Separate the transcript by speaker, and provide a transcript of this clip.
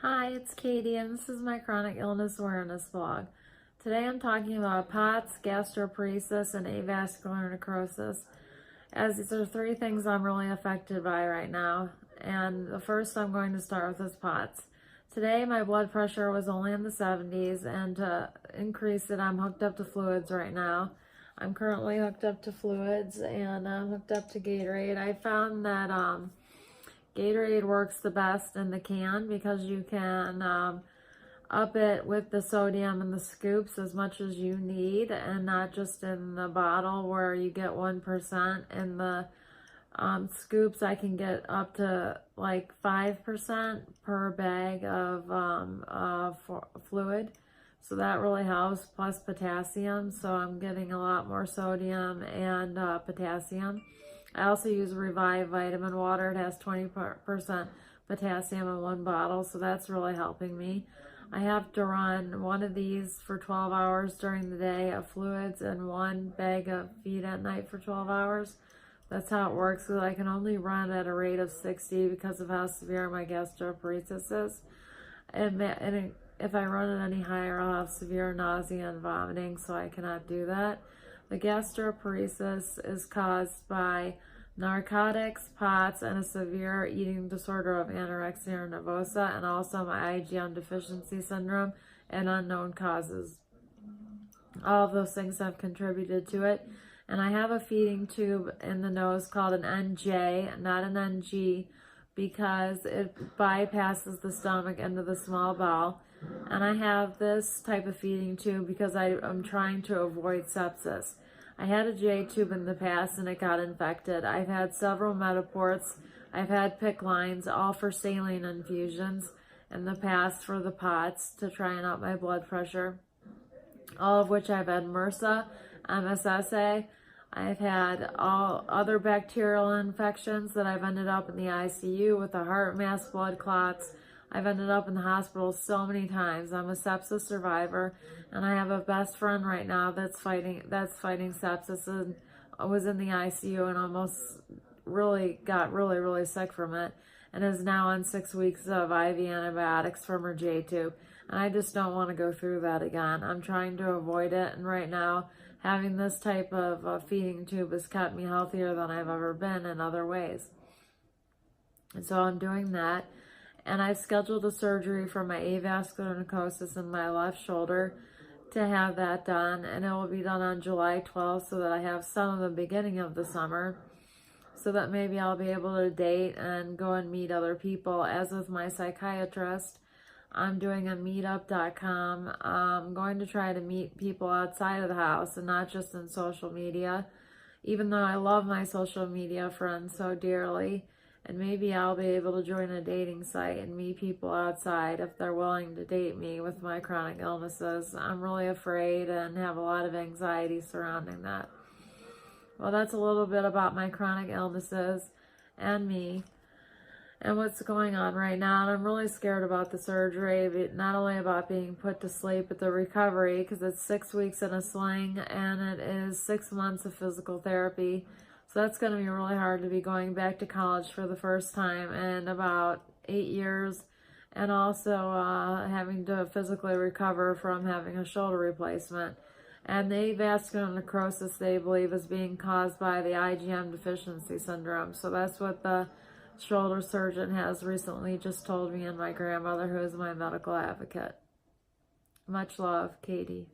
Speaker 1: Hi, it's Katie, and this is my chronic illness awareness blog. Today I'm talking about POTS, gastroparesis, and avascular necrosis, as these are three things I'm really affected by right now. And the first I'm going to start with is POTS. Today my blood pressure was only in the 70s, and to increase it, I'm hooked up to fluids right now. I'm currently hooked up to fluids, and I'm hooked up to Gatorade. I found that Gatorade works the best in the can because you can up it with the sodium in the scoops as much as you need, and not just in the bottle where you get 1%. In the scoops, I can get up to like 5% per bag of fluid. So that really helps, plus potassium. So I'm getting a lot more sodium and potassium. I also use Revive vitamin water. It has 20% potassium in one bottle, so that's really helping me. I have to run one of these for 12 hours during the day of fluids and one bag of feed at night for 12 hours. That's how it works, because I can only run at a rate of 60 because of how severe my gastroparesis is. And if I run it any higher, I'll have severe nausea and vomiting, so I cannot do that. The gastroparesis is caused by narcotics, POTS, and a severe eating disorder of anorexia nervosa, and also my IgM deficiency syndrome and unknown causes. All of those things have contributed to it. And I have a feeding tube in the nose called an NJ, not an NG, because it bypasses the stomach into the small bowel. And I have this type of feeding tube because I'm trying to avoid sepsis. I had a J tube in the past and it got infected. I've had several Metaports. I've had PICC lines, all for saline infusions in the past for the POTS to try and up my blood pressure. All of which I've had MRSA, MSSA. I've had all other bacterial infections that I've ended up in the ICU with the heart mass, blood clots. I've ended up in the hospital so many times. I'm a sepsis survivor, and I have a best friend right now that's fighting sepsis, and was in the ICU and almost got really sick from it, and is now on 6 weeks of IV antibiotics from her J tube. And I just don't want to go through that again. I'm trying to avoid it, and right now having this type of feeding tube has kept me healthier than I've ever been in other ways. And so I'm doing that. And I've scheduled a surgery for my avascular necrosis in my left shoulder to have that done. And it will be done on July 12th so that I have some of the beginning of the summer, so that maybe I'll be able to date and go and meet other people. As with my psychiatrist, I'm doing a meetup.com. I'm going to try to meet people outside of the house and not just in social media, even though I love my social media friends so dearly. And maybe I'll be able to join a dating site and meet people outside if they're willing to date me with my chronic illnesses. I'm really afraid and have a lot of anxiety surrounding that. Well, that's a little bit about my chronic illnesses and me and what's going on right now. And I'm really scared about the surgery, not only about being put to sleep, but the recovery, because it's 6 weeks in a sling and it is 6 months of physical therapy. So that's going to be really hard to be going back to college for the first time in about 8 years, and also having to physically recover from having a shoulder replacement. And the avascular necrosis, they believe, is being caused by the IgM deficiency syndrome. So that's what the shoulder surgeon has recently just told me, and my grandmother, who is my medical advocate. Much love, Katie.